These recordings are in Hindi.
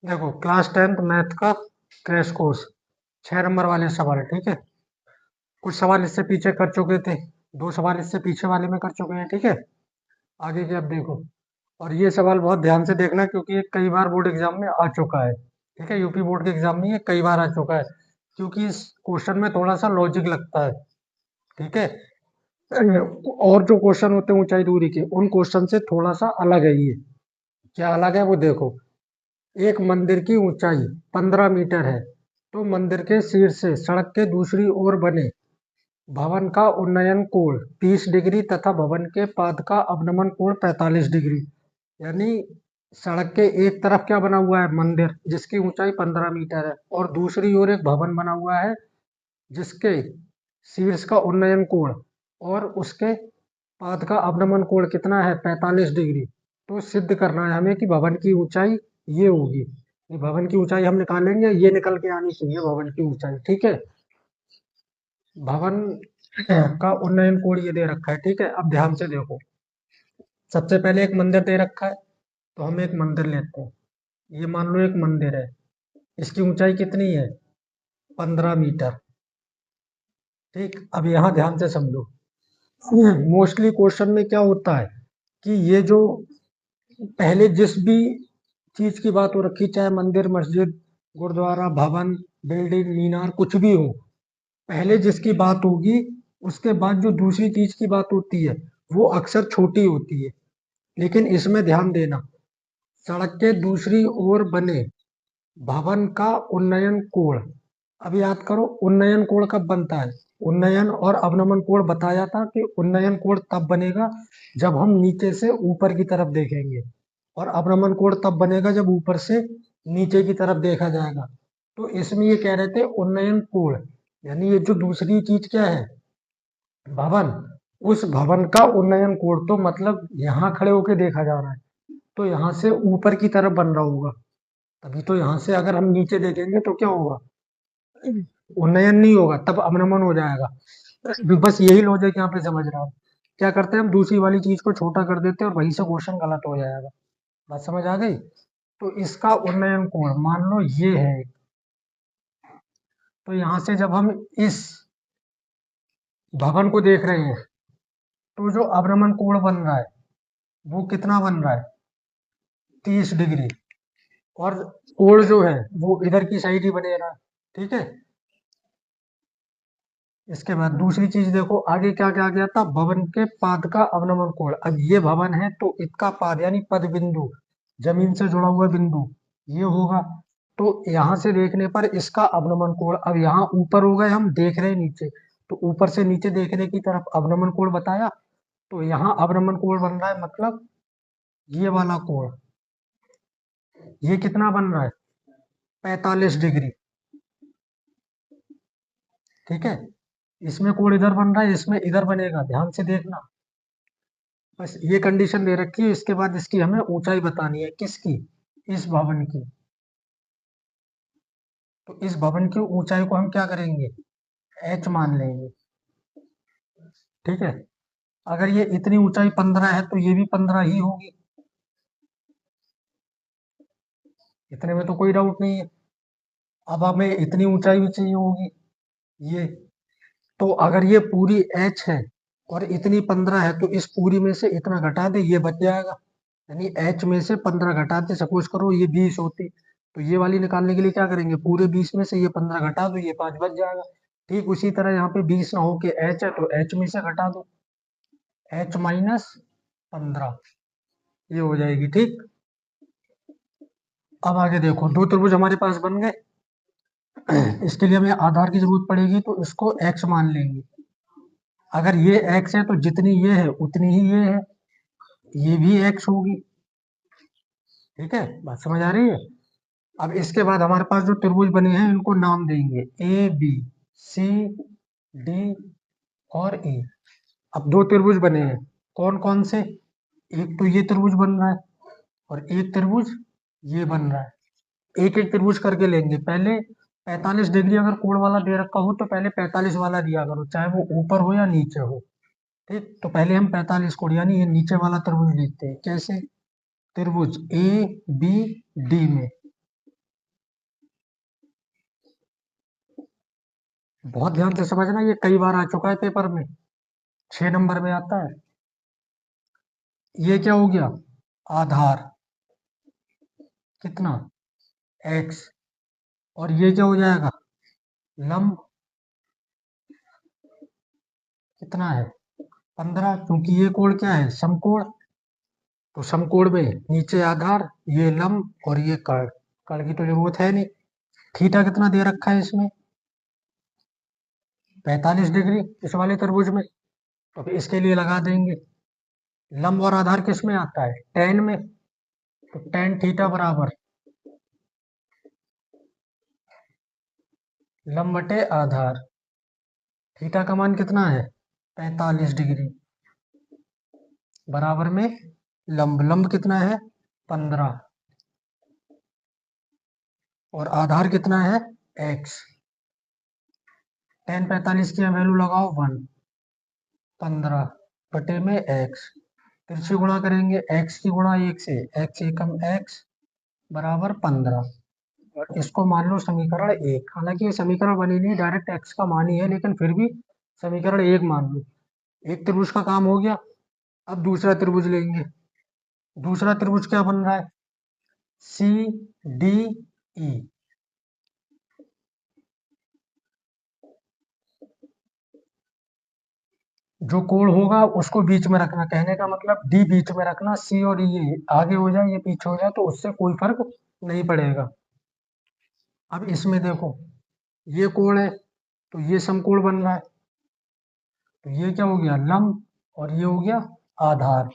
देखो क्लास 10th मैथ का क्रैश कोर्स 6 नंबर वाले सवाल। ठीक है, कुछ सवाल इससे पीछे कर चुके थे, 2 सवाल इससे पीछे वाले में कर चुके हैं। ठीक है, आगे के अब देखो। और ये सवाल बहुत ध्यान से देखना क्योंकि ये कई बार बोर्ड एग्जाम में आ चुका है। ठीक है, यूपी बोर्ड के एग्जाम में ये कई बार आ चुका है क्योंकि इस क्वेश्चन में थोड़ा सा लॉजिक लगता है। ठीक है, और जो क्वेश्चन होते हैं ऊंचाई दूरी के, उन क्वेश्चन से थोड़ा सा अलग है ये। क्या अलग है वो देखो। एक मंदिर की ऊंचाई 15 मीटर है, तो मंदिर के शीर्ष से सड़क के दूसरी ओर बने भवन का उन्नयन कोण 30 डिग्री तथा भवन के पाद का अवनमन कोण 45 डिग्री। यानी सड़क के एक तरफ क्या बना हुआ है, मंदिर जिसकी ऊंचाई 15 मीटर है, और दूसरी ओर एक भवन बना हुआ है जिसके शीर्ष का उन्नयन कोण और उसके पाद का अवनमन कोण कितना है, 45 डिग्री। तो सिद्ध करना है हमें कि भवन की ऊंचाई ये होगी। ये भवन की ऊंचाई हम निकालेंगे, ये निकल के आनी चाहिए भवन की ऊंचाई। ठीक है, भवन का उन्नयन कोण ये दे रखा है। ठीक है, अब ध्यान से देखो। सबसे पहले एक मंदिर दे रखा है, तो हम एक मंदिर लेते हैं। ये मान लो एक मंदिर है, इसकी ऊंचाई कितनी है, 15 मीटर। ठीक, अब यहाँ ध्यान से समझो। मोस्टली क्वेश्चन में क्या होता है कि ये जो पहले जिस भी चीज की बात हो रखी, चाहे मंदिर, मस्जिद, गुरुद्वारा, भवन, बिल्डिंग, मीनार, कुछ भी हो, पहले जिसकी बात होगी उसके बाद जो दूसरी चीज की बात होती है वो अक्सर छोटी होती है। लेकिन इसमें ध्यान देना, सड़क के दूसरी ओर बने भवन का उन्नयन कोण। अब याद करो उन्नयन कोण कब बनता है। उन्नयन और अवनमन कोण बताया था कि उन्नयन कोण तब बनेगा जब हम नीचे से ऊपर की तरफ देखेंगे, और अवनमन कोण तब बनेगा जब ऊपर से नीचे की तरफ देखा जाएगा। तो इसमें ये कह रहे थे उन्नयन कोण, यानी ये जो दूसरी चीज क्या है, भवन, उस भवन का उन्नयन कोण, तो मतलब यहाँ खड़े होके देखा जा रहा है तो यहाँ से ऊपर की तरफ बन रहा होगा। तभी तो यहाँ से अगर हम नीचे देखेंगे तो क्या होगा, उन्नयन नहीं होगा, तब अवनमन हो जाएगा। बस यही लॉजिक यहाँ पे समझ रहा हूँ। क्या करते हैं हम, दूसरी वाली चीज को छोटा कर देते हैं और वहीं से क्वेश्चन गलत हो जाएगा। बात समझ आ गई। तो इसका उन्नयन कोण मान लो ये है, तो यहाँ से जब हम इस भवन को देख रहे हैं तो जो अवनमन कोण बन रहा है वो कितना बन रहा है, 30 डिग्री। और कोण जो है वो इधर की साइड ही बनेगा। ठीक है, इसके बाद दूसरी चीज देखो, आगे क्या क्या गया था, भवन के पाद का अवनमन कोण। अब ये भवन है तो इसका पाद यानी पद बिंदु, जमीन से जुड़ा हुआ बिंदु, ये होगा। तो यहाँ से देखने पर इसका अवनमन कोण, अब यहाँ ऊपर हो गए हम देख रहे हैं नीचे, तो ऊपर से नीचे देखने की तरफ अवनमन कोण बताया, तो यहाँ अवनमन कोण बन रहा है, मतलब ये वाला कोण, ये कितना बन रहा है, 45 डिग्री। ठीक है, इसमें कोण इधर बन रहा है, इसमें इधर बनेगा, ध्यान से देखना। बस ये कंडीशन दे रखी है। इसके बाद इसकी हमें ऊंचाई बतानी है, किसकी, इस भवन की। तो इस भवन की ऊंचाई को हम क्या करेंगे, h मान लेंगे। ठीक है, अगर ये इतनी ऊंचाई 15 है तो ये भी 15 ही होगी, इतने में तो कोई डाउट नहीं है। अब हमें इतनी ऊंचाई भी चाहिए होगी, ये। तो अगर ये पूरी h है और इतनी 15 है तो इस पूरी में से इतना घटा दे, ये बच जाएगा। यानी h में से 15 घटा दे, सपोज करो ये 20 होती, तो ये वाली निकालने के लिए क्या करेंगे, पूरे 20 में से ये 15 घटा दो, ये 5 बच जाएगा। ठीक उसी तरह यहाँ पे 20 ना हो के h है तो h में से घटा दो, h-15, ये हो जाएगी। ठीक, अब आगे देखो, दो त्रिभुज हमारे पास बन गए। इसके लिए हमें आधार की जरूरत पड़ेगी, तो इसको x मान लेंगे। अगर ये x है तो जितनी ये है उतनी ही ये है, ये भी x होगी। ठीक है, बात समझ आ रही है। अब इसके बाद हमारे पास जो त्रिभुज बने हैं इनको नाम देंगे ए बी सी डी और ई। अब दो त्रिभुज बने हैं, कौन कौन से, एक तो ये त्रिभुज बन रहा है और एक त्रिभुज ये बन रहा है। एक एक त्रिभुज करके लेंगे। पहले 45 डिग्री अगर कोण वाला दे रखा हो तो पहले 45 वाला दिया करो, चाहे वो ऊपर हो या नीचे हो। ठीक, तो पहले हम 45 कोण यानी ये नीचे वाला त्रिभुज लिखते हैं। कैसे, त्रिभुज ए बी डी में बहुत ध्यान से समझना, ये कई बार आ चुका है पेपर में, 6 नंबर में आता है। ये क्या हो गया, आधार कितना, x, और ये क्या हो जाएगा, लंब कितना है, 15, क्योंकि ये कोण क्या है, समकोण। तो समकोण में नीचे आधार, ये लंब और ये कर्ण, कर्ण की तो जरूरत है नहीं। थीटा कितना दे रखा है इसमें, 45 डिग्री इस वाले त्रिभुज में, तो फिर इसके लिए लगा देंगे। लंब और आधार किस में आता है, tan में, तो tan थीटा बराबर लंब बटे आधार, थीटा का मान कितना है, 45 डिग्री, बराबर में लंब, लंब कितना है 15, और आधार कितना है x। tan 45 की वैल्यू लगाओ 1, 15 बटे में x, तिरछे गुणा करेंगे, x की गुणा 1 से, x एकम x बराबर 15, और इसको मान लो समीकरण 1। हालांकि ये समीकरण बनी नहीं, डायरेक्ट x का मान ही है, लेकिन फिर भी समीकरण 1 मान लो। एक त्रिभुज का काम हो गया। अब दूसरा त्रिभुज लेंगे। दूसरा त्रिभुज क्या बन रहा है, सी डी ई। जो कोण होगा उसको बीच में रखना, कहने का मतलब डी बीच में रखना, सी और ये आगे हो जाए ये पीछे हो जाए तो उससे कोई फर्क नहीं पड़ेगा। अब इसमें देखो, ये कोण है तो ये समकोण बन रहा है, तो ये क्या हो गया, लंब, और ये हो गया आधार।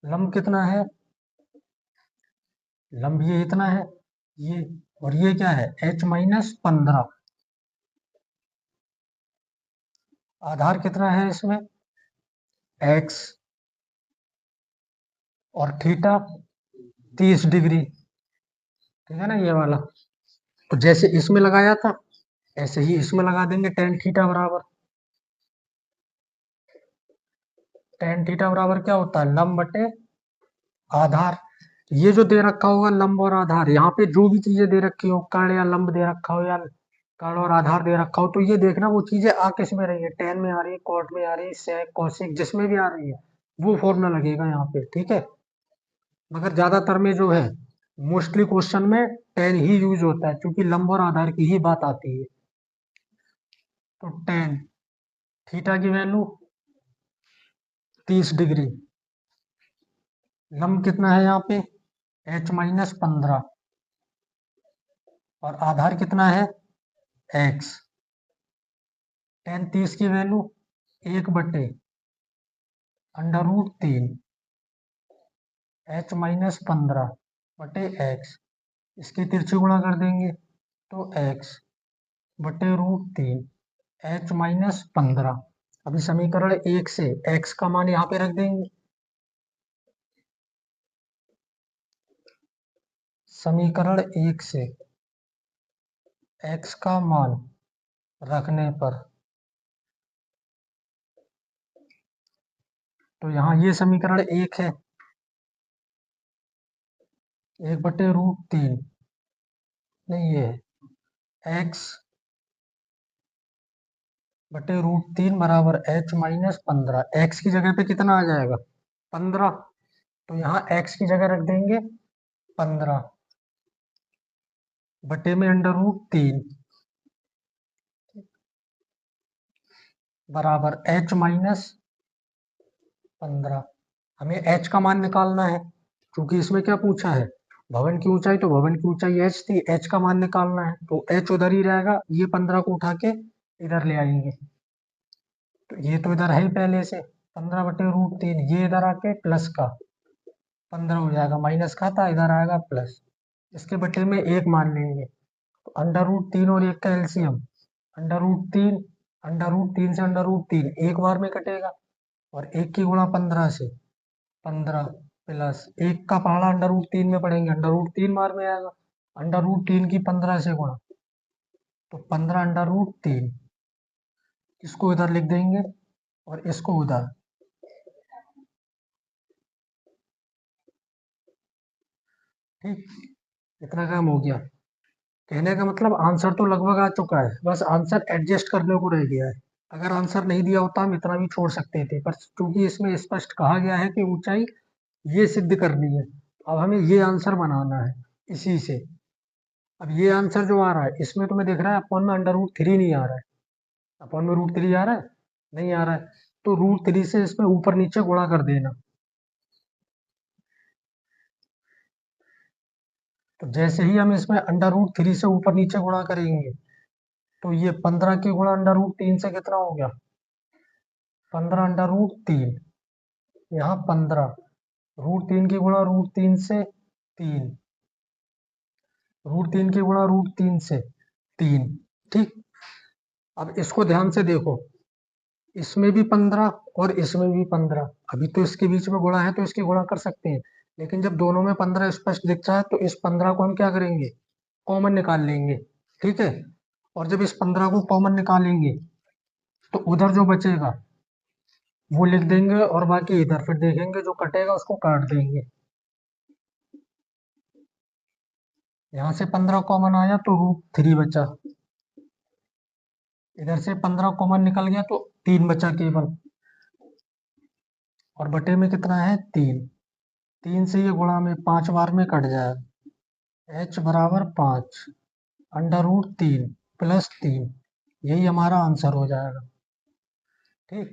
लंब कितना है, लंब ये इतना है, ये, और ये क्या है h-15। आधार कितना है इसमें x, और थीटा 30 डिग्री, ठीक है ना ये वाला। तो जैसे इसमें लगाया था ऐसे ही इसमें लगा देंगे, tan थीटा बराबर, tan थीटा बराबर क्या होता है, लंब बटे आधार। ये जो दे रखा होगा लंब और आधार, यहाँ पे जो भी चीजें दे रखी हो, कर्ण या लंब दे रखा हो या कर्ण और आधार दे रखा हो, तो ये देखना वो चीजें आ किस में रही है, tan में आ रही है, cot में आ रही है, sec cosec जिसमें भी आ रही है वो फॉर्मूला लगेगा यहाँ पे, ठीक है। मगर ज्यादातर में जो है, मोस्टली क्वेश्चन में tan ही यूज होता है, क्योंकि लंब और आधार की ही बात आती है। तो tan थीटा की वैल्यू 30 डिग्री, लंब कितना है यहाँ पे h-15, और आधार कितना है x। tan 30 की वैल्यू 1/√3 h-15 बटे x, इसकी तिरछी गुणा कर देंगे तो x बटे √3 h-15। अभी समीकरण 1 से x का मान यहाँ पे रख देंगे। समीकरण 1 से x का मान रखने पर, तो यहाँ ये समीकरण 1 है, 1/√3, नहीं ये है x बटे √3 बराबर h-15। x की जगह पे कितना आ जाएगा 15, तो यहाँ x की जगह रख देंगे 15 बटे में √3 बराबर h-15। हमें h का मान निकालना है, क्योंकि इसमें क्या पूछा है, भवन की ऊंचाई, तो भवन की ऊंचाई h थी, h का मान निकालना है, तो h उधर ही रहेगा, ये 15 को उठा के इधर ले आएंगे, तो ये तो इधर है ही पहले से 15/√3, ये इधर आके प्लस का 15 हो जाएगा, माइनस का था इधर आएगा प्लस, इसके बटे में 1 मान लेंगे, तो √3 और 1 का एलसीएम √3, √3 से √3 एक बार में कटेगा, और 1 की गुणा 15 से 15 प्लस 1 का पहाड़ा √3 में पड़ेंगे, √3 बार में आएगा, √3 की 15 से गुणा, तो 15 √3, इसको इधर लिख देंगे और इसको उधर, ठीक, इतना काम हो गया। कहने का मतलब आंसर तो लगभग आ चुका है, बस आंसर एडजस्ट करने को रह गया है। अगर आंसर नहीं दिया होता हम इतना भी छोड़ सकते थे, पर क्योंकि इसमें स्पष्ट कहा गया है कि ऊंचाई ये सिद्ध करनी है, अब हमें ये आंसर बनाना है इसी से। अब ये आंसर जो आ रहा है इसमें तुम्हें दिख रहा है अपॉन में √3 नहीं आ रहा है। अपॉन में √3 आ रहा है? नहीं आ रहा है। तो √3 से इसमें ऊपर नीचे गुणा कर देना। तो जैसे ही हम इसमें √3 से ऊपर नीचे गुणा करेंगे तो ये 15 की गुणा √3 से कितना हो गया? 15 √3। यहाँ 15 √3 की गुणा √3 से 3, √3 की गुणा √3 से 3। ठीक। अब इसको ध्यान से देखो, इसमें भी 15 और इसमें भी 15। अभी तो इसके बीच में गुणा है तो इसकी गुणा कर सकते हैं, लेकिन जब दोनों में 15 स्पष्ट दिखता है तो इस 15 को हम क्या करेंगे? कॉमन निकाल लेंगे। ठीक है। और जब इस 15 को कॉमन निकालेंगे तो उधर जो बचेगा वो लिख देंगे और बाकी इधर फिर देखेंगे जो कटेगा उसको काट देंगे। यहाँ से 15 कॉमन आया तो √3 बचा, इधर से 15 कॉमन निकल गया तो 3 बचा केवल, और बटे में कितना है? 3। 3 से ये गुणा में 5 बार में कट जाएगा। h बराबर 5 √3 प्लस 3, यही हमारा आंसर हो जाएगा। ठीक।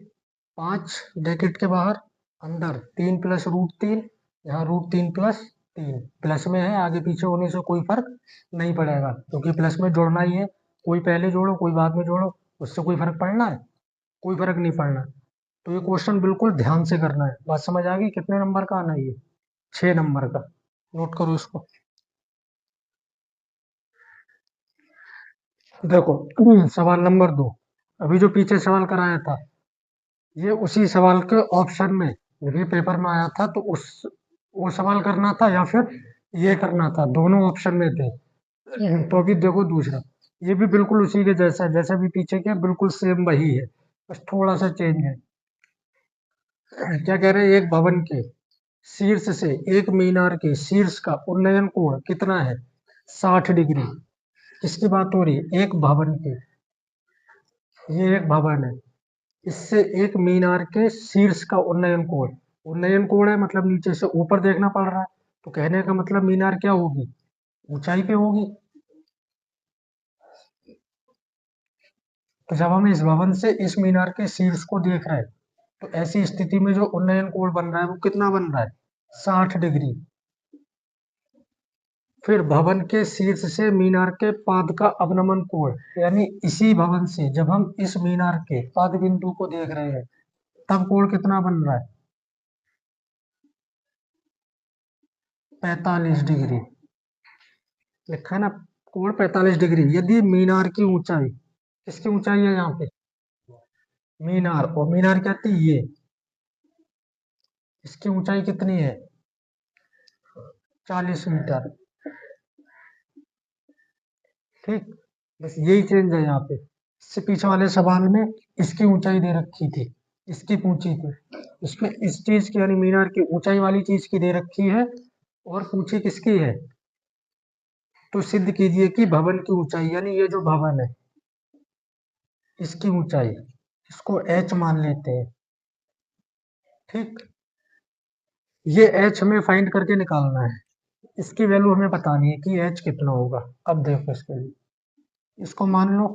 5 ब्रैकेट के बाहर, अंदर 3 प्लस √3, यहाँ √3 प्लस 3 प्लस में है, आगे पीछे होने से कोई फर्क नहीं पड़ेगा क्योंकि प्लस में जोड़ना ही है। कोई पहले जोड़ो कोई बाद में जोड़ो, उससे कोई फर्क पड़ना है? कोई फर्क नहीं पड़ना। तो ये क्वेश्चन बिल्कुल ध्यान से करना है। बात समझ आ गई? कितने नंबर का आना है ये? 6 नंबर का। नोट करो इसको। देखो सवाल नंबर 2, अभी जो पीछे सवाल कराया था ये उसी सवाल के ऑप्शन में, ये पेपर में आया था तो उस वो सवाल करना था या फिर ये करना था, दोनों ऑप्शन में थे। तो अभी देखो दूसरा, ये भी बिल्कुल उसी के जैसा है, जैसा भी पीछे के बिल्कुल सेम वही है, बस थोड़ा सा चेंज है। क्या कह रहे हैं? एक भवन के शीर्ष से एक मीनार के शीर्ष का उन्नयन कोण कितना है? 60 डिग्री। किसकी बात हो रही है? एक भवन की। ये एक भवन है, इससे एक मीनार के शीर्ष का उन्नयन कोण, उन्नयन कोण है मतलब नीचे से ऊपर देखना पड़ रहा है, तो कहने का मतलब मीनार क्या होगी? ऊंचाई पे होगी। तो जब हम इस भवन से इस मीनार के शीर्ष को देख रहे हैं तो ऐसी स्थिति में जो उन्नयन कोण बन रहा है वो कितना बन रहा है? 60 डिग्री। फिर भवन के शीर्ष से मीनार के पाद का अवनमन कोण, यानी इसी भवन से जब हम इस मीनार के पाद बिंदु को देख रहे हैं तब कोण कितना बन रहा है? 45 डिग्री। लिखा है ना, कोण 45 डिग्री। यदि मीनार की ऊंचाई, किसकी ऊंचाई है यहाँ पे? मीनार, और मीनार क्या थी? ये, इसकी ऊंचाई कितनी है? 40 मीटर। ठीक। बस यही चेंज है यहाँ पे। इससे पीछे वाले सवाल में इसकी ऊंचाई दे रखी थी, इसकी पूछी थी, इसमें इस चीज की यानी मीनार की ऊंचाई वाली चीज की दे रखी है और पूछी किसकी है? तो सिद्ध कीजिए कि भवन की ऊंचाई, यानी ये जो भवन है इसकी ऊंचाई, इसको h मान लेते हैं। ठीक। ये h हमें फाइंड करके निकालना है, इसकी वैल्यू हमें बतानी है कि h कितना होगा। अब देखो इसके लिए, इसको मान लो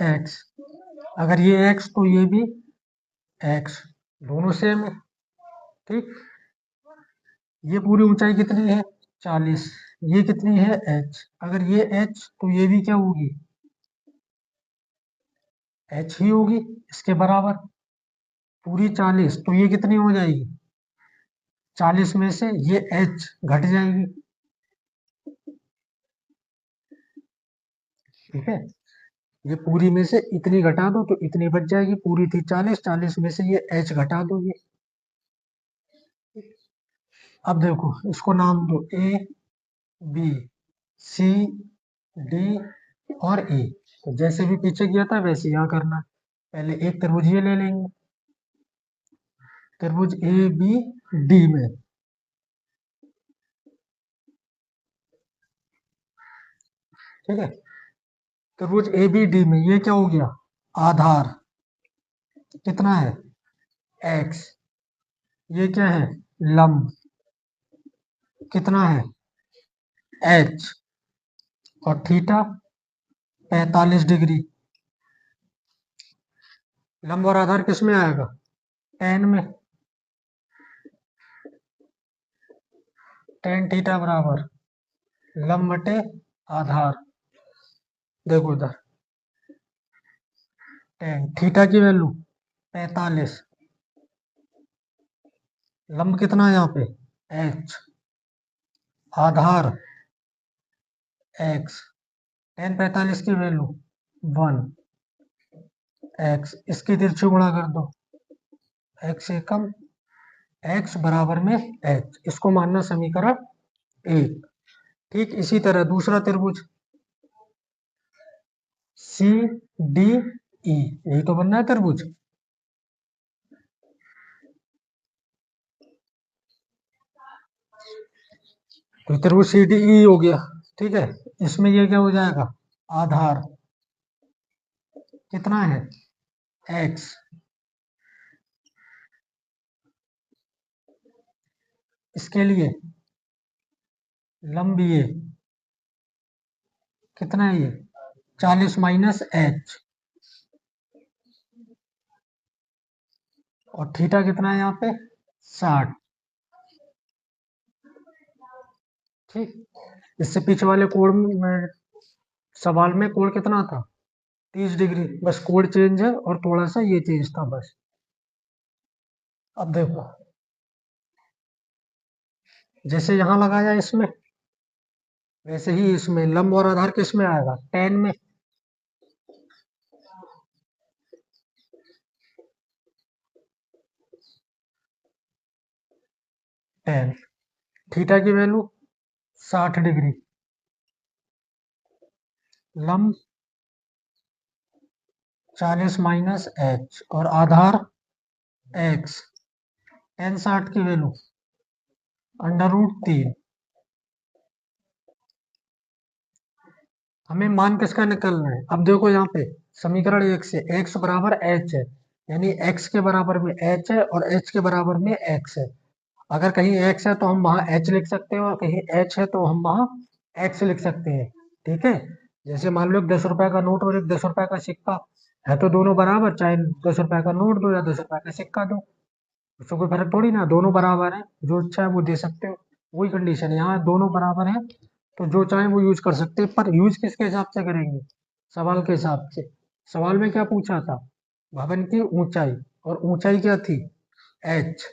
x, अगर ये x तो ये भी x, दोनों सेम है। ठीक। ये पूरी ऊंचाई कितनी है? 40। ये कितनी है? h। अगर ये h तो ये भी क्या होगी? h ही होगी इसके बराबर। पूरी 40 तो ये कितनी हो जाएगी? 40 में से ये h घट जाएगी। ठीक है। ये पूरी में से इतनी घटा दो तो इतनी बच जाएगी, पूरी थी 40, 40 में से ये h घटा दो ये। अब देखो इसको नाम दो ए बी सी डी और ई। तो जैसे भी पीछे किया था वैसे यहाँ करना है। पहले एक त्रिभुज ये ले लेंगे, त्रिभुज ए बी डी में ठीक है। त्रिभुज ए बी डी में ये क्या हो गया, आधार कितना है, एक्स। ये क्या है, लंब कितना है, एच। और थीटा 45 डिग्री। लंब और आधार किस में आएगा, टेन में। टेन थीटा बराबर लंब बटे आधार। देखो इधर टेन थीटा की वैल्यू 45, लंब कितना है यहाँ पे, एच, आधार एक्स। टेन 45 की वैल्यू 1, एक्स इसकी तिरछी गुणा कर दो, एक्स एकम, एक्स बराबर में एच, इसको मानना समीकरण एक। ठीक इसी तरह दूसरा त्रिभुज सी डी ई, यही तो बनना है त्रिभुज। तो त्रिभुज सी डी ई हो गया, ठीक है। इसमें ये क्या हो जाएगा, आधार कितना है, एक्स। इसके लिए लंब ये कितना है, ये 40 माइनस एच। और थीटा कितना है यहाँ पे, 60। ठीक, इससे पीछे वाले कोण में, सवाल में कोण कितना था, 30 डिग्री। बस कोण चेंज है और थोड़ा सा ये चेंज था बस। अब देखो, जैसे यहाँ लगाया इसमें, वैसे ही इसमें लंब और आधार किस में आएगा, टेन में। टेन थीटा की वैल्यू 60 डिग्री, लंब 40 माइनस एच और आधार एक्स। टेन 60 की वैल्यू √3। हमें मान किसका निकालना है, अब देखो यहाँ पे समीकरण एक से x बराबर h है, यानी x के बराबर में h है और h के बराबर में x है। अगर कहीं x है तो हम वहां h लिख सकते हैं, और कहीं h है तो हम वहां x लिख सकते हैं। ठीक है, जैसे मान लो 10 रुपए का नोट और एक 10 रुपए का सिक्का है, तो दोनों बराबर, चाहे 10 रुपए का नोट दो या 10 रुपए का सिक्का दो, उससे कोई फर्क थोड़ी ना, दोनों बराबर है, जो इच्छा है वो दे सकते हो। वही कंडीशन है, यहाँ दोनों बराबर है तो जो चाहे वो यूज कर सकते हैं, पर यूज किसके हिसाब से करेंगे, सवाल के हिसाब से। सवाल में क्या पूछा था, भवन की ऊंचाई, और ऊंचाई क्या थी, एच।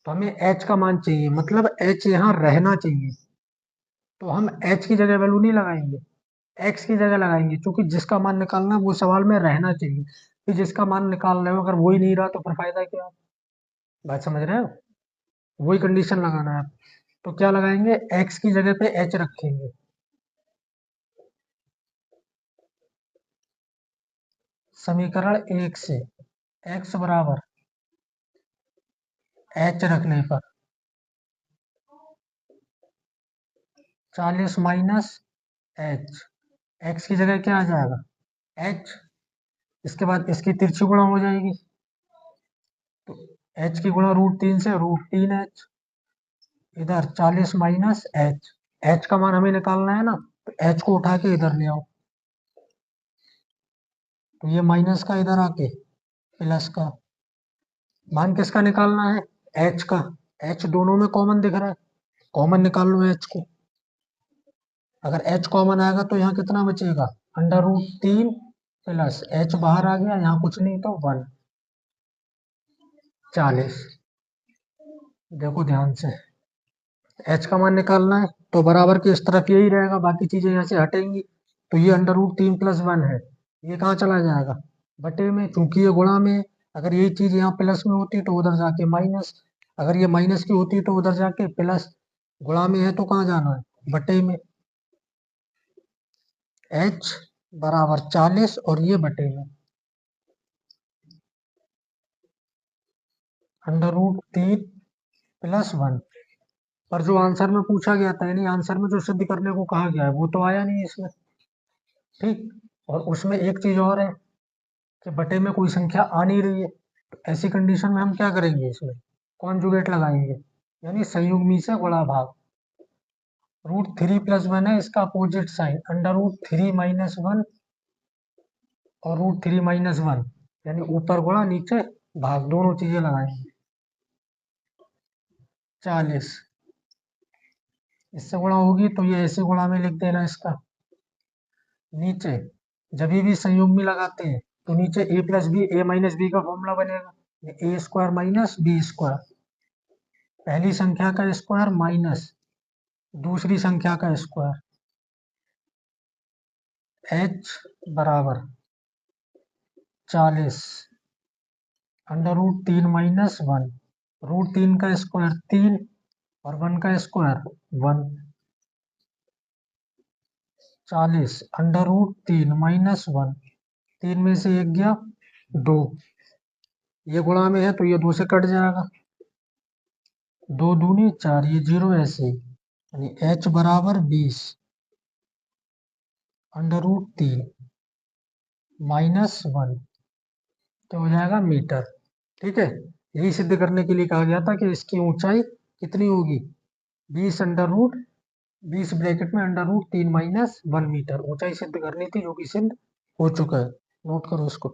तो हमें एच का मान चाहिए, मतलब एच यहाँ रहना चाहिए। तो हम एच की जगह वैल्यू नहीं लगाएंगे, एक्स की जगह लगाएंगे, क्योंकि जिसका मान निकालना है वो सवाल में रहना चाहिए। फिर जिसका मान निकाल रहे हो अगर वो ही नहीं रहा तो फिर फायदा क्या, बात समझ रहे हो, वही कंडीशन लगाना है। तो क्या लगाएंगे, एक्स की जगह पे एच रखेंगे। समीकरण एक से एक्स बराबर एच रखने पर 40 माइनस एच, एक्स की जगह क्या आ जाएगा, एच। इसके बाद इसकी तिरछी गुणा हो जाएगी, तो एच की गुणा √3 से √3h। इधर 40 माइनस एच, एच का मान हमें निकालना है ना, तो एच को उठा के इधर ले आओ, तो ये माइनस का इधर आके प्लस का। मान किसका निकालना है, एच का। एच दोनों में कॉमन दिख रहा है, कॉमन निकाल लो एच को। अगर एच कॉमन आएगा तो यहाँ कितना बचेगा, √3 प्लस एच बाहर आ गया, यहाँ कुछ नहीं तो 1, 40। देखो ध्यान से, एच का मान निकालना है तो बराबर की इस तरफ यही रहेगा, बाकी चीजें यहाँ से हटेंगी। तो ये √3 प्लस 1 है, ये कहाँ चला जाएगा, बटे में, क्योंकि ये गुणा में है। अगर यही चीज यहाँ प्लस में होती तो उधर जाके माइनस, अगर ये माइनस की होती तो उधर जाके प्लस। गुणा में है तो कहाँ जाना है, बटे में। एच बराबर 40 और ये बटे में √3 प्लस 1। पर जो आंसर में पूछा गया था, यानी आंसर में जो सिद्ध करने को कहा गया है वो तो आया नहीं इसमें। ठीक। और उसमें एक चीज और है कि बटे में कोई संख्या आ नहीं रही है, तो ऐसी कंडीशन में हम क्या करेंगे, इसमें कॉन्जुगेट लगाएंगे, यानी संयुग्मी से गुणा भाग। √3 + 1 है, इसका अपोजिट साइन √3 - 1 और √3 - 1, यानी ऊपर गुणा नीचे भाग, दोनों चीजें लगाएंगे। 40 इससे गुणा होगी तो ये ऐसे गुणा में लिख देना इसका। नीचे जब भी संयुग्मी लगाते हैं तो नीचे a + b का फॉर्मूला बनेगा, a² - b²। पहली संख्या का स्क्वायर माइनस दूसरी संख्या का स्क्वायर, h बराबर 40 √3 - 1, √3 का स्क्वायर 3 और 1 का स्क्वायर 1। 40 √3 - 1, 3 में से 1 गया 2, ये गुणा में है तो ये 2 से कट जाएगा, 2 दूनी 4, ये 0 ऐसे ही, यानी h बराबर 20 √3 - 1 तो हो जाएगा मीटर। ठीक है, यही सिद्ध करने के लिए कहा गया था कि इसकी ऊंचाई कितनी होगी, 20 ब्रैकेट में √3 - 1 मीटर ऊंचाई सिद्ध करनी थी, जो कि सिद्ध हो चुका है। नोट करो इसको।